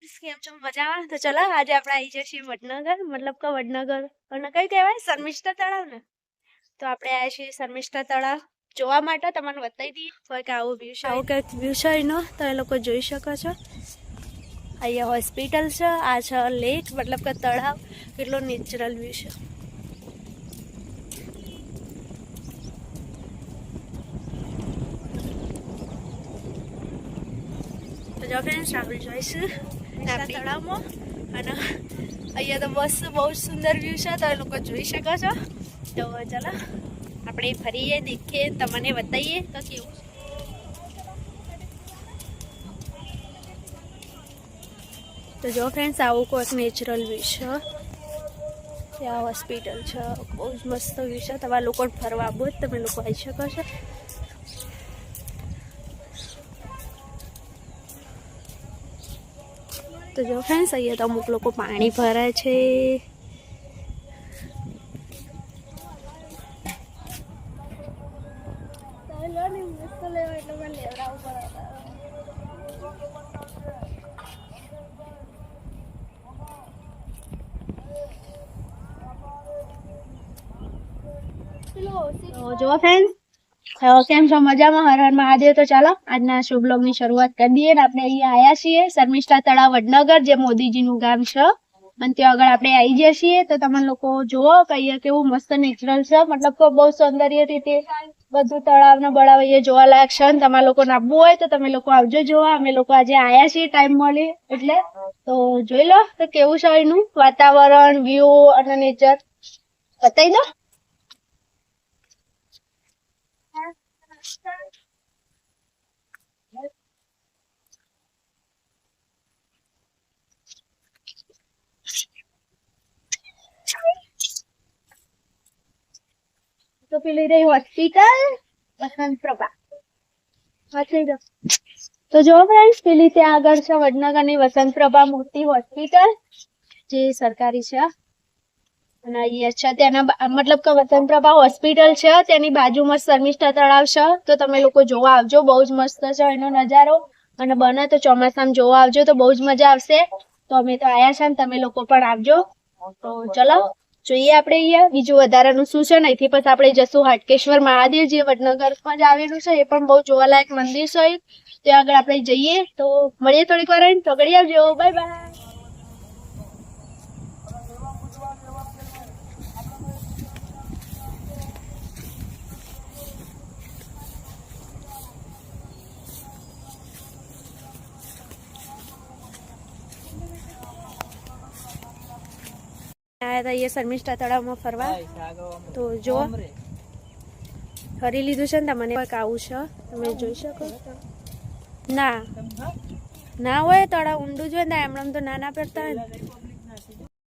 કેમ છો મજામાં? તો ચલો આજે આપણે આવી જઈએ વડનગર, મતલબ કે વડનગર અને કઈ કહેવાય શર્મિષ્ઠા તળાવ ને. તો આપણે આવ્યા છીએ શર્મિષ્ઠા તળાવ જોવા માટે. તમને બતાવી દઈએ કોઈક આવો વ્યૂ છે, આવો કંઈક વ્યૂ છે એનો, તો એ લોકો જોઈ શકો છો. અહીંયા હોસ્પિટલ છે, આ છે લેક મતલબ કે તળાવ. કેટલો નેચરલ વ્યૂ છે. તો જો ફ્રેન્ડ્સ આપણે જોઈશું તળાવમાં અને અહીંયા તો બસ બહુ જ સુંદર વ્યૂ છે, તો એ લોકો જોઈ શકો છો. તો ચાલો આપણે ફરીએ, દેખીએ, તમને બતાવીએ તો કેવું છે. તો જો ફ્રેન્ડ્સ આવું કોઈક નેચરલ વ્યૂ છે. ત્યાં હોસ્પિટલ છે, બહુ જ મસ્ત વ્યૂ છે. તમારા લોકોને ફરવા આવવું જ તમે લોકો આવી શકો છો. તો જો ફ્રેન્ડ્સ અહીંયા તો અમુક લોકો પાણી ભરાય છે. જો ફ્રેન્ડ્સ કેમ છો મજામાં? હર હર મહાદેવ. તો ચાલો આજના શુભ બ્લોગની શરૂઆત કરી દઈએ. ને આપણે અહીંયા આવ્યા છીએ શર્મિષ્ઠા તળાવ વડનગર, જે મોદીજીનું ગામ છે. અને ત્યાં આગળ આપણે આવી ગયા છીએ. તો તમે લોકો જુઓ કે અહીંયા કેવું મસ્ત નેચરલ છે, મતલબ કે બહુ સૌંદર્ય રીતે બધું તળાવ ને બળાવ અહીંયા જોવાલાયક છે. અને તમારા લોકોને આવવું હોય તો તમે લોકો આવજો જોવા. અમે લોકો આજે આવ્યા છીએ ટાઈમ મળી એટલે. તો જોઈ લો તો કેવું છે એનું વાતાવરણ, વ્યૂ અને નેચર બતાવી દો. તો પેલી રહી હોસ્પિટલ વસંત પ્રભા. તો જો ફ્રેન્ડ્સ પેલી ત્યાં આગળ છે વડનગરની વસંત પ્રભા મોટી હોસ્પિટલ, જે સરકારી છે. અને અહીંયા છે ત્યાંના મતલબ કે વસંત પ્રભા હોસ્પિટલ છે, તેની બાજુમાં શર્મિષ્ઠા તળાવ છે. તો તમે લોકો જોવા આવજો, બહુ જ મસ્ત છે એનો નજારો. અને બને તો ચોમાસામાં જોવા આવજો તો બહુ જ મજા આવશે. તો અમે તો આયા છે ને તમે લોકો પણ આવજો. તો ચલો જોઈએ આપણે અહીંયા બીજું વધારાનું શું છે. ને અહીંથી પછી આપણે જશું હાટકેશ્વર મહાદેવ, જે વડનગરમાં જ આવેલું છે. એ પણ બહુ જોવાલાયક મંદિર છે. ત્યાં આગળ આપણે જઈએ. તો મળીએ થોડીક વાર. તો ઘડી આવજો. Bye bye. આયા હતા અહીંયા શર્મિષ્ઠા તળાવમાં ફરવા. તો જો ફરી લીધું છે ને તમને કંઈક આવું છે, તમે જોઈ શકો. ના ના હોય તળાવ ઊંડું જોઈએ ને એમણે તો નાના પડતા હોય ને.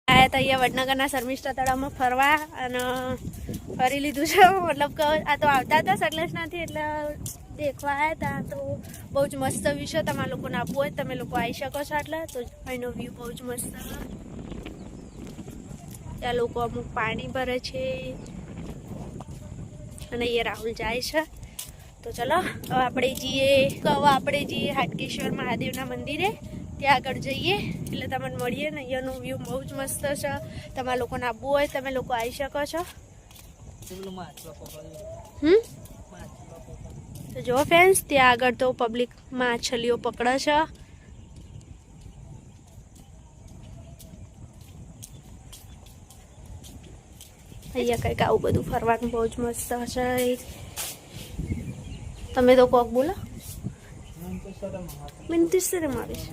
આયા હતા અહીંયા વડનગરના શર્મિષ્ઠા તળાવમાં ફરવા અને ફરી લીધું છે. મતલબ કે આ તો આવતા હતા સકલેશનાથી એટલે દેખવા આવ્યા હતા. તો બહુ જ મસ્ત વ્યૂ છે. તમારા લોકોને આવવું હોય તમે લોકો આવી શકો છો. આટલા તો અહીંનો વ્યૂ બહુ જ મસ્ત છે. ત્યાં લોકો અમુક પાણી ભરે છે અને અહીંયા રાહુલ જાય છે. તો ચલો હવે આપણે જઈએ હાટકેશ્વર મહાદેવના મંદિરે. ત્યાં આગળ જઈએ એટલે તમને મળીએ ને. અહીંયાનું વ્યૂ બહુ જ મસ્ત છે. તમારા લોકોને આવવું હોય તમે લોકો આવી શકો છો. તો જો ફ્રેન્ડ્સ ત્યાં આગળ તો પબ્લિક માછલીઓ પકડે છે. અહીંયા કંઈક આવું બધું ફરવાનું બહુ જ મસ્ત છે. તમે તો કોક બોલો. મિનિટ શરમ આવે છે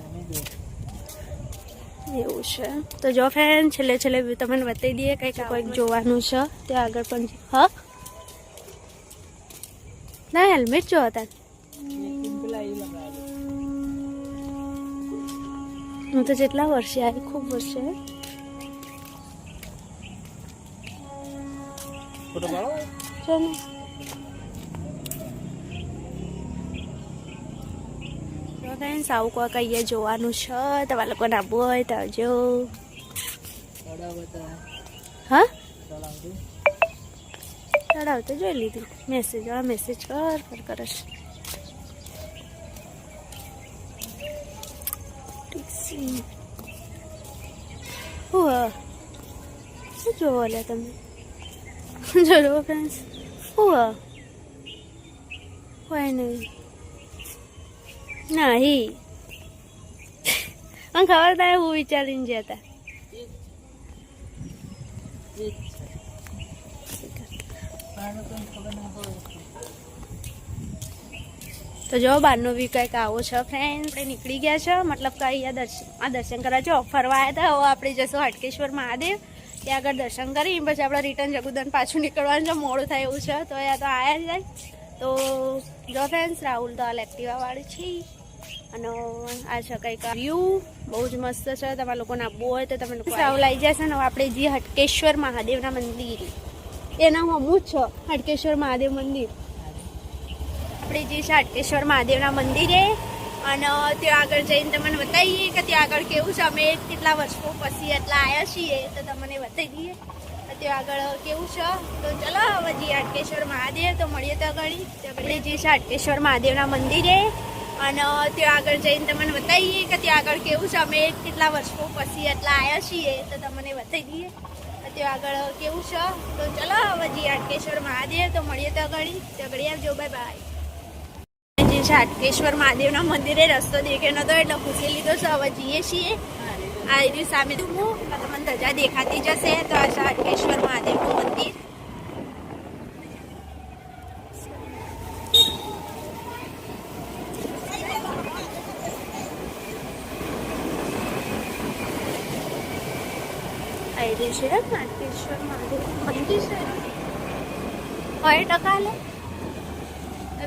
એવું છે. તો જો ફ્રેન્ડ છેલ્લે તમને બતાવી દઈએ કંઈક જોવાનું છે. ત્યાં આગળ પણ હા ના હેલ્મેટ જો હતા. હું તો જેટલા વર્ષે આવી, ખૂબ વર્ષે. આવું કોઈક અહીંયા જોવાનું છે. તમારા લોકોને આવવું હોય તો આવજો. હા તળાવ તો જોઈ લીધું. મેસેજ કરશ. શું જોવો લે તમે જોવો ફ્રેન્ડ્સ હોય નહીં નહીં મને ખબર થાય હું વિચારીને જતા તો જો બહારનો વ્યૂ કંઈક આવો છે ફ્રેન્ડ. આપણે નીકળી ગયા છે, મતલબ કે અહીંયા દર્શન કરવા જો ફરવા આવ્યા હતા. હવે આપણે જઈશું હાટકેશ્વર મહાદેવ, ત્યાં આગળ દર્શન કરી પછી આપણે રિટર્ન જગુદન પાછું નીકળવાનું છે. મોડું થાય એવું છે તો અહીંયા તો આવ્યા જ જાય. તો જો ફ્રેન્ડ્સ રાહુલ તો હાલ એક્ટિવાવાળી છે અને આ છે કંઈક વ્યૂ બહુ જ મસ્ત છે. તમારા લોકોને આપવું હોય તો તમે રાહુલ આવી જશે ને. હવે આપણે જે હાટકેશ્વર મહાદેવના મંદિર એના હમું જ છે હાટકેશ્વર મહાદેવ મંદિર. આપણે જે છે હાટકેશ્વર મહાદેવના મંદિરે અને ત્યાં આગળ જઈને તમને બતાવીએ કે ત્યાં આગળ કેવું છે. અમે કેટલા વર્ષો પછી એટલા આવ્યા છીએ તો તમને બતાવી દઈએ ત્યાં આગળ કેવું છે. તો ચલો હવે જે હાટકેશ્વર મહાદેવ તો મળીએ તો આગળ. આપણે જે છે હાટકેશ્વર મહાદેવના મંદિરે અને ત્યાં આગળ જઈને તમને બતાવીએ કે ત્યાં આગળ કેવું છે. અમે કેટલા વર્ષો પછી એટલા આવ્યા છીએ તો તમને બતાવી દઈએ ત્યાં આગળ કેવું છે. તો ચલો હવે જે હાટકેશ્વર મહાદેવ તો મળીએ તો આગળ આવજો. Bye bye. જે છે હાટકેશ્વર મહાદેવના મંદિરે રસ્તો દેખે નતો એટલે પૂછી લીધો છે. હવે જઈએ છીએ. આ એની સામે તો તમને ધજા દેખાતી જશે. તો આ છે હાટકેશ્વર મહાદેવનું મંદિર. આવી છે હાટકેશ્વર મહાદેવ મંદિર છે 100% લે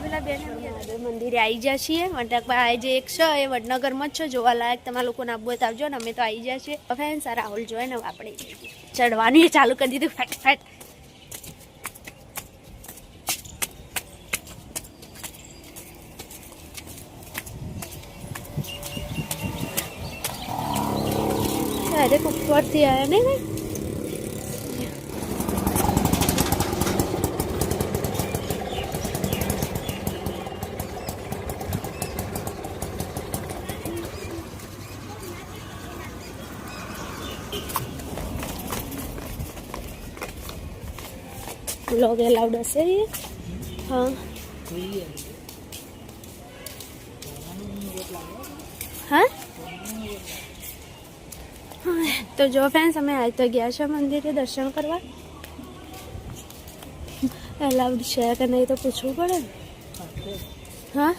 પેલા બેન મહાદેવ મંદિરે આવી ગયા છીએ. મતલબ આ જે એક છે એ વડનગરમાં જ છે, જોવાલાયક. તમારા લોકોને આપવું હોય તો આવજો ને. અમે તો આવી ગયા છીએ. ફ્રેન્ડ્સ આ રાહુલ જોઈએ ને આપણે ચડવાનું એ ચાલુ કરી દીધું ફેટ ફેટ. અરે ઉપરથી આવ્યા ને વ્લોગ એલાઉડ હશે. હા હા તો જો ફ્રેન્ડ્સ અમે આવી તો ગયા છે મંદિરે દર્શન કરવા. એલાઉડ છે કે નહીં તો પૂછવું પડે. હા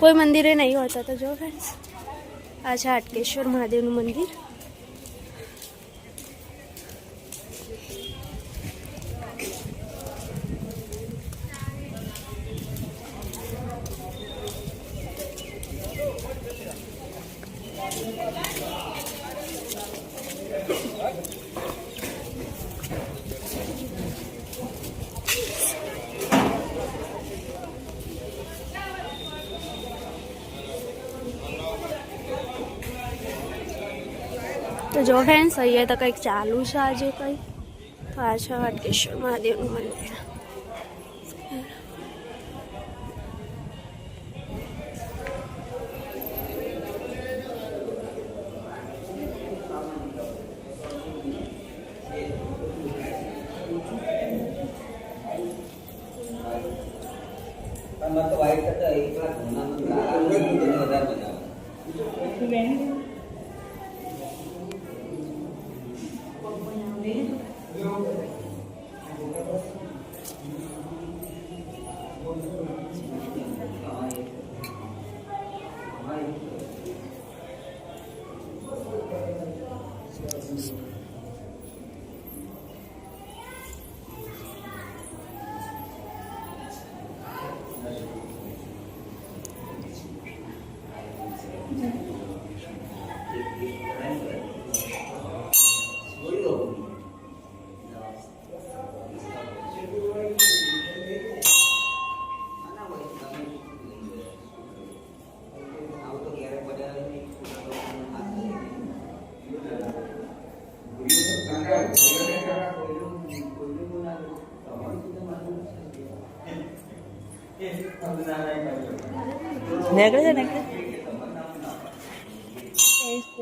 કોઈ મંદિરે નહીં હોતા. તો જો ફ્રેન્ડ્સ આ છે હાટકેશ્વર મહાદેવનું મંદિર. તો જો ફ્રેન્ડ્સ અહીંયા તો કંઈક ચાલુ છે આજે કંઈ. તો આ છે હાટકેશ્વર મહાદેવનું મંદિર.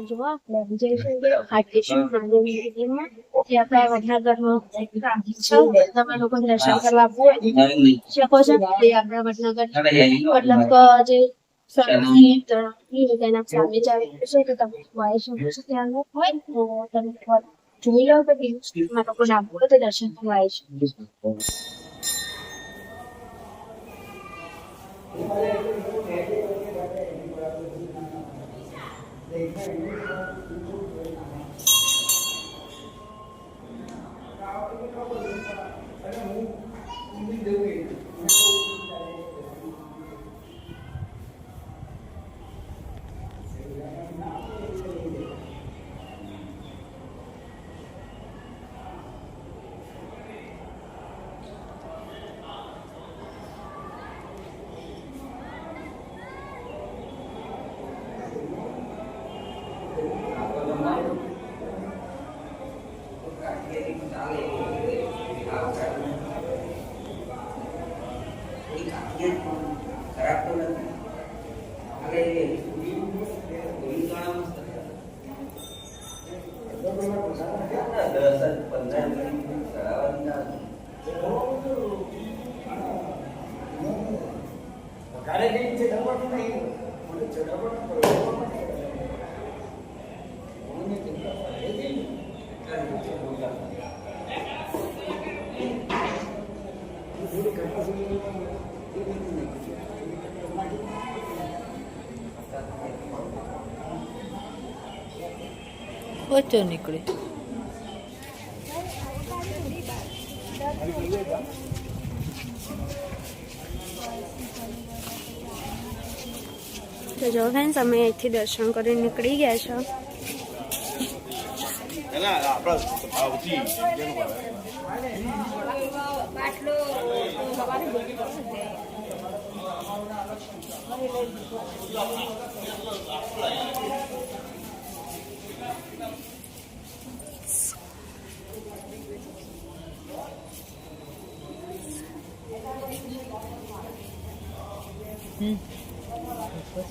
જો આપણે જઈશું હાટકેશ્વર મહાદેવની મંદિરમાં જે આપણા વડનગરમાં છે. તમે લોકો દર્શન કરવા આવવું હોય શકો છો. એ આપણા વડનગર મતલબ જે સરકારી તળાવ તેના સામે જ આવેલું છે. તો તમે આવી શકો છો. ત્યાં હોય તો તમે જોઈ લો કે તમે લોકોને આવવું હોય તો દર્શન કરવા આવી શકો. વચ્ચે નીકળી તો જો ફ્રેન્ડ્સ અમે અહીંથી દર્શન કરીને નીકળી ગયા છો.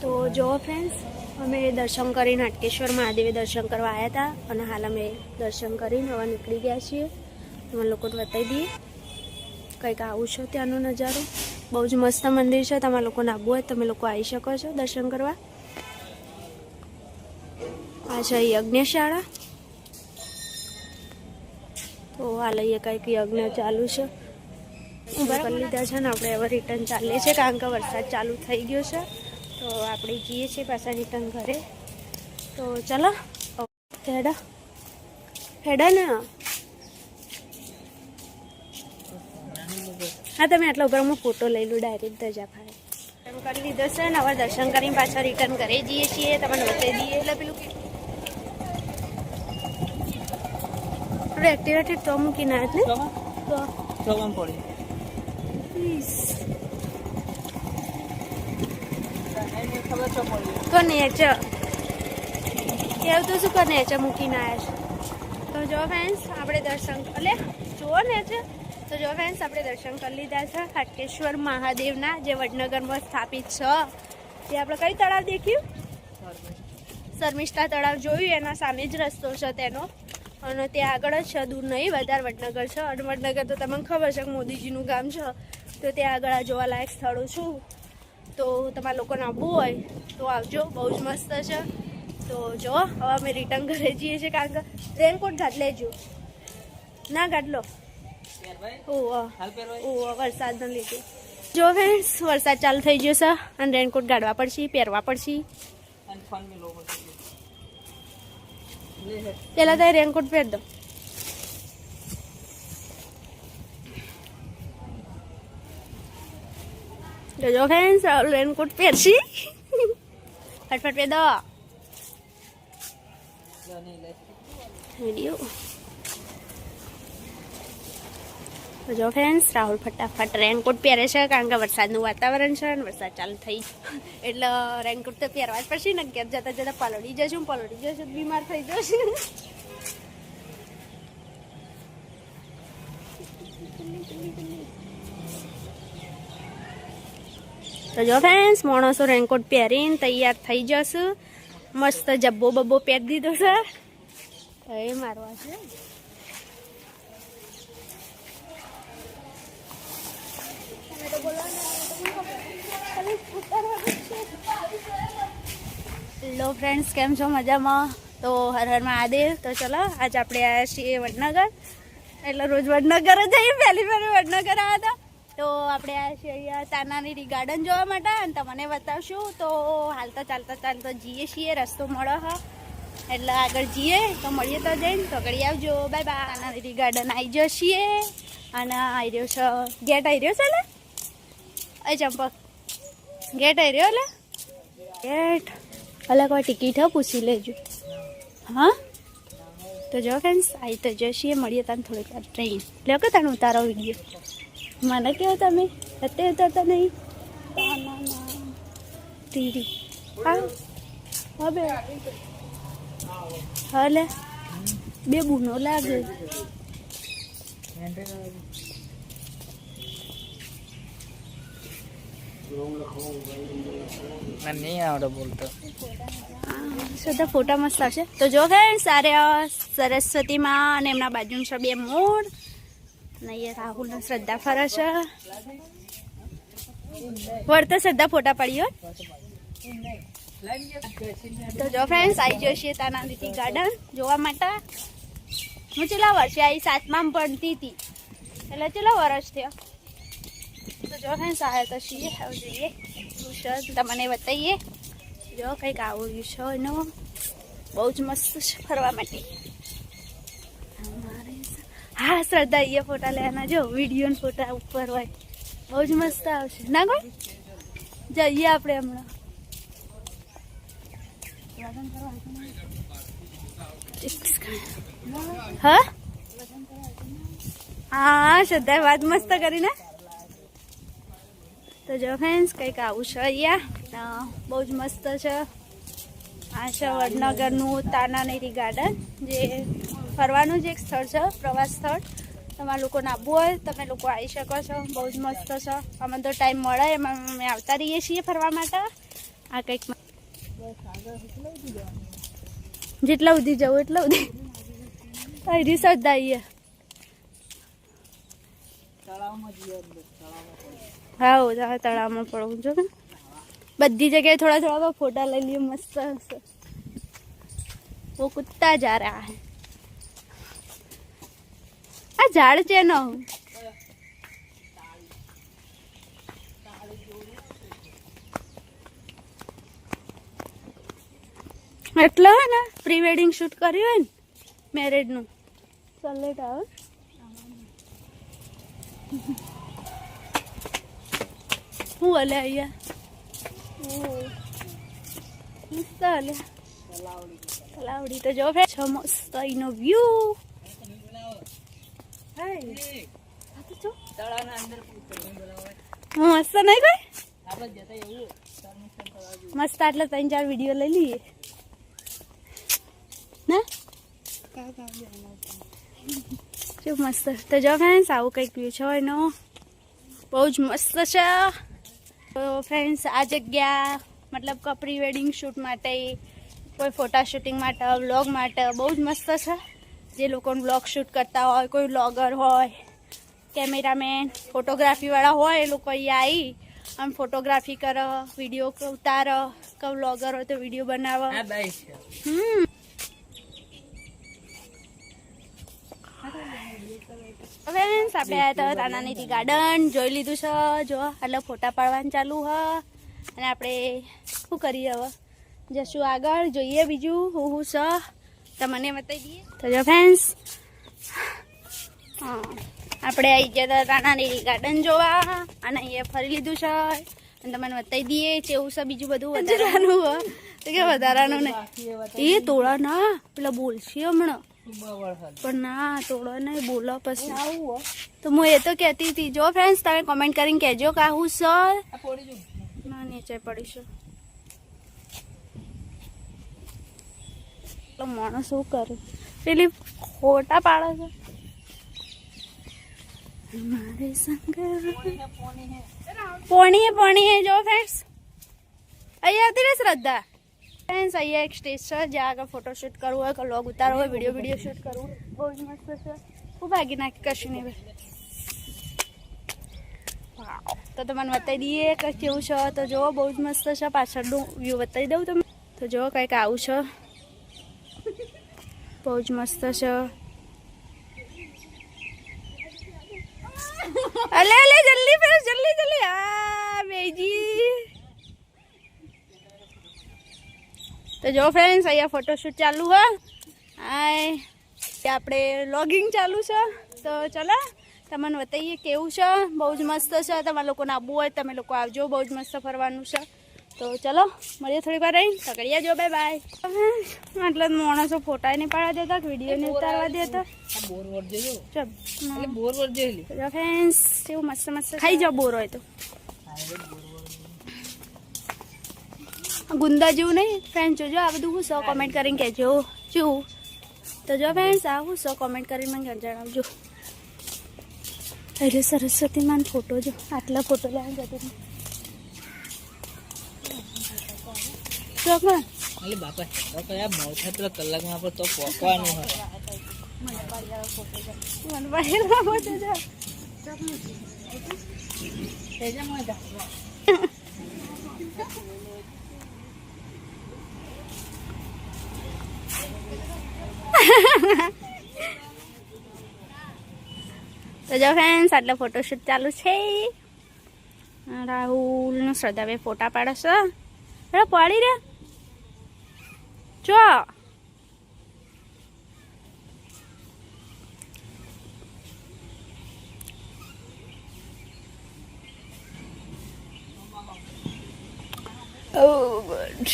તો જો ફ્રેન્ડ્સ અમે દર્શન કરીને હાટકેશ્વર મહાદેવે દર્શન કરવા આવ્યા હતા અને હાલ અમે દર્શન કરીને હવે નીકળી ગયા છીએ. તમે લોકોને બતાવી દઈએ કંઈક આવું છે ત્યાંનો નજારો. બહુ જ મસ્ત મંદિર છે. તમારા લોકોને આવવું હોય તમે લોકો આવી શકો છો દર્શન કરવા. આ છે યજ્ઞશાળા. તો આ લઈએ કંઈક યજ્ઞ ચાલુ છે. ઊભા કરી લીધા છે ને આપણે હવે રિટર્ન ચાલીએ છીએ કારણ કે વરસાદ ચાલુ થઈ ગયો છે. તો આપણે જઈએ છીએ પાછા રિટર્ન ઘરે. તો ચાલો હેડા હેડા ને. હા તમે આટલા ઉપર હું ફોટો લઈ લઉં ડાયરેક્ટ ધજા ફાળે. એમ કરી લીધો છે ને હવે દર્શન કરીને પાછા રિટર્ન ઘરે જઈએ છીએ. તમને બતાવી દઈએ એટલે પેલું આપણે એક્ટિવેટેડ તો મૂકીને આવ્યા ને તો પડી તો નેચર કેવું તો શું કર નેચર મૂકીને આવ્યા છે. તો જો ફ્રેન્ડ્સ આપણે દર્શન એટલે જુઓ નેચર. તો જો ફ્રેન્ડ્સ આપણે દર્શન કરી લીધા છે હાટકેશ્વર મહાદેવના જે વડનગરમાં સ્થાપિત છે. તે આપણે કઈ તળાવ દેખ્યું? શર્મિષ્ઠા તળાવ જોયું. એના સામે જ રસ્તો છે તેનો અને ત્યાં આગળ જ છે, દૂર નહીં વધારે વડનગર છે. અને વડનગર તો તમને ખબર છે કે મોદીજીનું ગામ છે. તો ત્યાં આગળ આ જોવાલાયક સ્થળો છું. તો તમારા લોકોને આવવું હોય તો આવજો. બહુ જ મસ્ત છે. તો જો હવે અમે રિટર્ન ઘરે જઈએ છીએ કારણ કે રેનકોટ ઘાટ લેજો ના ઘાટલો વરસાદના લીધે. જો ફ્રેન્ડ્સ વરસાદ ચાલુ થઈ ગયો છે અને રેનકોટ ગાડવા પડશે, પહેરવા પડશે. પેલા તો રેનકોટ પહેર દો. જો ફ્રેન્ડ્સ રેનકોટ પહેરશી ફટફટ પહેર દો. વિડીયો જો ફ્રેન્ડ્સ રાહુલ ફટાફટ રેનકોટ પહેરે છે કારણ કે વરસાદનું વાતાવરણ છે અને વરસાદ ચાલુ થઈ એટલે રેનકોટ તો પહેરવા જ પડશે ને. ઘેર જતા જતા પલળી જશું બીમાર થઈ જશે. તો જો ફ્રેન્ડ્સ માણસો રેનકોટ પહેરીને તૈયાર થઈ જશે મસ્ત જબ્બો બબ્બો પહેરી દીધો છે. એ મારવા છે. હેલો ફ્રેન્ડ્સ, કેમ છો? મજામાં? તો હર હર મહાદેવ. તો ચલો આજ આપણે આવ્યા છીએ વડનગર. એટલે રોજ વડનગર જ જઈએ, પહેલી વાર વડનગર આવ્યા હતા. તો આપણે આવ્યા છીએ અહીંયા તાનારીરી ગાર્ડન જોવા માટે અને તમને બતાવશું. તો હાલતા ચાલતા જઈએ છીએ, રસ્તો મળે હા એટલે આગળ જઈએ તો મળીએ તો જઈને તો આગળ આવજો. Bye bye. તાનારીરી ગાર્ડન આવી જઈએ અને આવી રહ્યો છે ગેટ, આવી રહ્યો છે. એ ચંપક ગેટ આવી રહ્યો. ગેટ અલગ કોઈ ટિકિટ હો પૂછી લેજો. હા તો જો ફ્રેન્ડ્સ આવી તો જઈએ, મળીએ તને થોડીક વાર ટ્રેન લો કે તને ઉતારો વિડીયો. મને કહો તમે અત્યારે ઉતરતા નહીં. ટીરી હા હવે હલે બે બૂનો લાગે. નહીં આવડે બોલતો. બધા ફોટા મસ્ત આવશે. તો જો ફ્રેન્ડ્સ સારે સરસ્વતી માં અને એમના બાજુમાં છે બે મોર અને અહીંયા રાહુલ ને શ્રદ્ધા ફરે છે. વળતા શ્રદ્ધા ફોટા પડી હો. તો જો ફ્રેન્ડ્સ આવી જઈએ તાનારીરી ગાર્ડન જોવા માટે. હું ચેલા વર્ષે આવી 7માં ભણતી હતી એટલે ચેલા વર્ષ થયા. તો જો ફ્રેન્ડ્સ આવ્યા તો છીએ, હવે જોઈએ શું તમને બતાવીએ. જો કંઈક આવું છે એનો બહુ જ મસ્ત છે ફરવા માટે. હા શ્રદ્ધા એ ફોટા લેવાના. જો વિડીયો ફોટા ઉપર હોય બહુ જ મસ્ત આવશે ના કોઈ. જઈએ આપણે હમણાં. હા હા શ્રદ્ધા વાત મસ્ત કરીને. તો જો ફ્રેન્ડ્સ કંઈક આવું છે અહીંયા બહુ જ મસ્ત છે. આ છે વડનગરનું તાનારીરી ગાર્ડન, જે ફરવાનું જ એક સ્થળ છે, પ્રવાસ સ્થળ. તમારા લોકોને આવવું હોય તમે લોકો આવી શકો છો. બહુ જ મસ્ત છે. અમે તો ટાઈમ મળે એમાં અમે આવતા રહીએ છીએ ફરવા માટે. આ કંઈક જેટલા સુધી જવું એટલા સુધી અહીં શ્રદ્ધા હા તળાવમાં પડવું જો. બધી જગ્યાએ થોડા થોડા ફોટા લઈ લઈએ. મસ્ત હશે. वो कुत्ता जा रहा है. આ ઝાડ છે નો એટલે હે ને પ્રી વેડિંગ શૂટ કર્યું હોય ને મેરેજ નું સલેટ આવે. હું હલે અહીંયા મસ્ત હલે તલાવડી. તો જો મસ્ત એનો વ્યૂ. મસ્ત નહીં કોઈ મસ્ત. આટલે 3-4 વિડીયો લઈ લઈએ ને શું મસ્ત. તો જો ફ્રેન્ડ્સ આવું કંઈક વ્યૂ છે એનો બહુ જ મસ્ત છે. તો ફ્રેન્ડ્સ આ જગ્યા મતલબ કે પ્રી વેડિંગ શૂટ માટે, કોઈ ફોટા શૂટિંગ માટે, વ્લોગ માટે બહુ જ મસ્ત છે. જે લોકોને વ્લોગ શૂટ કરતા હોય, કોઈ વ્લોગર હોય, કેમેરામેન, ફોટોગ્રાફીવાળા હોય, એ લોકો અહીંયા આવી આમ ફોટોગ્રાફી કરે, વિડીયો ઉતારે. કે વ્લોગર હોય તો વિડીયો બનાવે. ફ્રેન્ડ્સ આપણે આવ્યા હતા તાનારીરી ગાર્ડન, જોઈ લીધું છે. જો એટલે ફોટા પાડવાનું ચાલુ હ અને આપણે શું કરીએ હવે જશું આગળ, જોઈએ બીજું હું છે તમને બતાવી દઈએ. તો જો ફ્રેન્ડ્સ હા આપણે આવી ગયા હતા તાનારીરી ગાર્ડન જોવા અને અહીંયા ફરી લીધું છે અને તમને બતાવી દઈએ કેવું છે. બીજું બધું વધારાનું હોય તો કે વધારાનું નહીં. એ તોડા ના પેલા બોલશે હમણાં પણ ના તોડો નહીં બોલો પછી. તો હું એ તો કહેતી હતી. જો ફ્રેન્ડ્સ તમે કોમેન્ટ કરીને કહેજો કે હું સર ના નીચે પડીશું. તો માણસ શું કરે પેલી ફોટા પાડે છે મારે સંગ પોણી હે. જો ફ્રેન્ડ્સ અહીંયા આવતી રે શ્રદ્ધા ફ્રેન્ડ્સ અહીંયા એક સ્ટેજ છે જ્યાં આગળ ફોટોશૂટ કરવું હોય કે લોગ ઉતારવો હોય વિડીયો શૂટ કરવું બહુ જ મસ્ત છે. ખૂબ ભાગી નાખી કશું નહીં ભાઈ. તો તમને બતાવી દઈએ કે કેવું છે. તો જુઓ બહુ જ મસ્ત છે. પાછળનું વ્યૂ બતાવી દઉં તમે. તો જુઓ કંઈક આવું છે. બહુ જ મસ્ત છે. અલે અલે જલ્દી ફેર જલ્દી આ બેજી. તો જો ફ્રેન્ડ્સ અહીંયા ફોટોશૂટ ચાલુ હે. આય આપણે લોગિંગ ચાલુ છે. તો ચલો તમને બતાવીએ કેવું છે. બહુ જ મસ્ત છે. તમારા લોકોને આવવું હોય તમે લોકો આવજો. બહુ જ મસ્ત ફરવાનું છે. તો ચલો મળીએ થોડી વાર રહી. તકડીયા જો બાય બાય. એટલે માણસો ફોટા નહીં પાડવા દેતા વિડીયો નહીં ઉતારવા દેતા. ફ્રેન્ડ્સ કેવું મસ્ત મસ્ત ખાઈ જાઓ બોર હોય તો. ગુંદા જેવું નહીં ફ્રેન્ડ. જોજો આ બધું હું સો કોમેન્ટ કરીને કહેજો શું. તો જો ફ્રેન્ડ્સ આ હું સો કોમેન્ટ કરીને મને જણાવજો. એટલે સરસ્વતી માન ફોટો જો આટલા ફોટો લેવા જતી ચોકમાં બાપા મોટા પેલા કલાકમાં પર તો પોકવાનું હોય. તો જો ફ્રેન્ડ્સ આટલા ફોટોશૂટ ચાલુ છે. રાહુલ ને શ્રદ્ધાભાઈ ફોટા પાડશે. અરે પાડી રે જો. Oh good.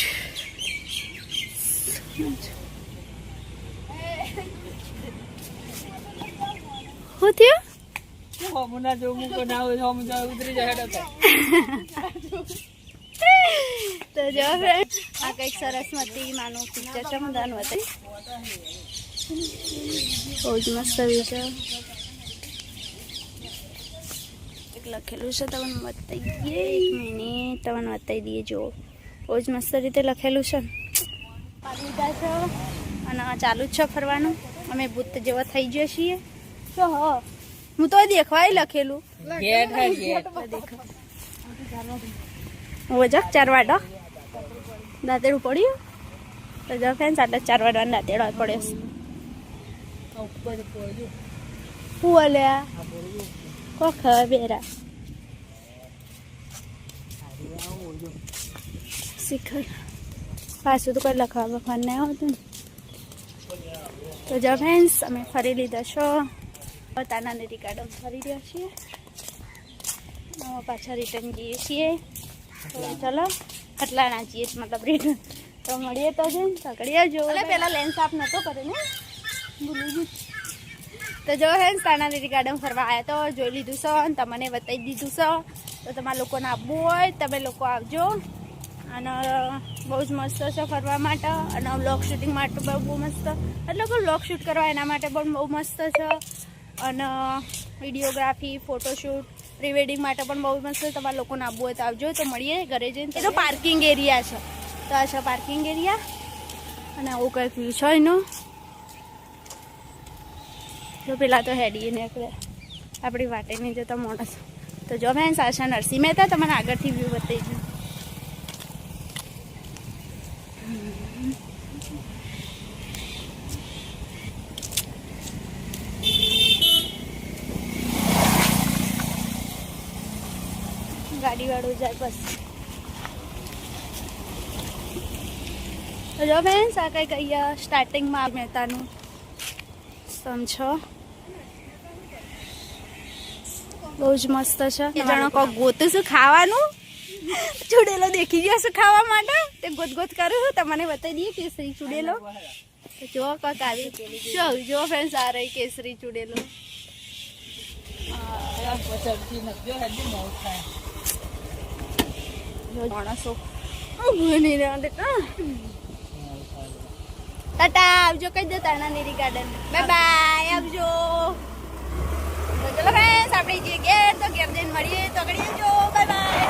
શું થયું? હમણાં જો મૂકો ના હોય હમણાં ઉતરી જાય. તો જો ફ્રેન્ડ આ કંઈક સરસ્વતી માનું પિક્ચર છે. મજાનું હતું. બહુ જ મસ્ત વ્યૂ છે. એક લખેલું છે તમને બતાવી દઈએ. એક મિનિટ તમને બતાવી દઈએ. જો બહુ જ મસ્ત રીતે લખેલું છે. લીધા છે અને ચાલુ જ છે ફરવાનું. અમે ભૂત જેવા થઈ ગયા છીએ. તો હ હું તો દેખવાય લખેલું ઓજક 4 વાડો દાંતેડું પડ્યું. તો જો ફ્રેન્ડ્સ આટલા 4 વાડવાનું દાંતેડો પડ્યો. હું અલ્યા કોખ બેરા શીખર પાછું તો કોઈ લખવા બખવા નહીં આવતું ને. તો જો ફ્રેન્ડ્સ અમે ફરી લીધા છો. તાના નદી ગાર્ડન ફરી રહ્યા છીએ. પાછા રિટર્ન જઈએ છીએ. તો ચલો આટલા ના જઈએ મતલબ રિટર્ન. તો મળીએ તો છે સકડીએ જો. પેલા લેન્સ સાફ નહોતો કરે ને ભૂલી ગયું. તો જો હે તાના નદી ગાર્ડન ફરવા આવ્યા તો જોઈ લીધું છે અને તમને બતાવી દીધું છે. તો તમારા લોકોને આવવું હોય તમે લોકો આવજો. અને બહુ જ મસ્ત છે ફરવા માટે. અને વ્લોગ શૂટિંગ માટે બહુ મસ્ત એટલે કે વ્લોગ શૂટ કરવા એના માટે પણ બહુ મસ્ત છે. અને વિડીયોગ્રાફી ફોટોશૂટ પ્રી વેડિંગ માટે પણ બહુ મસ્ત. તમારા લોકોને આવવું હોય તો આવજો. તો મળીએ ઘરે જઈને. એ તો પાર્કિંગ એરિયા છે. તો આ છે પાર્કિંગ એરિયા. અને આવું કંઈક વ્યૂ છે એનો. જો પેલા તો હેડીએ નીકળે આપણી વાટે નહીં જતા માણસ. તો જો મેં સાશા નરસિંહ મહેતા તમને આગળથી વ્યૂ બતાવી દઉં. ગાડી વાળું જાય બસ. તો જો ફ્રેન્ડ્સ આ કંઈક અહીંયા સ્ટાર્ટિંગમાં મહેતાનું સમ છે. બહુ જ મસ્ત છે. એ જણો કોક ગોતું છું ખાવાનું. ચૂડેલો દેખી ગયો છે ખાવા માટે. તે ગોત ગોત કરું છું. તમને બતાવી દઈએ કેસરી ચૂડેલો. તો જો કોક આવી જો ફ્રેન્ડ્સ આ રહી કેસરી ચૂડેલો. માણસો ટાટા આવજો કહી દો તાના નેરી ગાર્ડન. બાય બાય આવજો. તો ચલો ફ્રેન્ડ્સ આપણે જઈએ ઘેર. તો ઘેર જઈને મળીએ તો આગળ જો. Bye bye.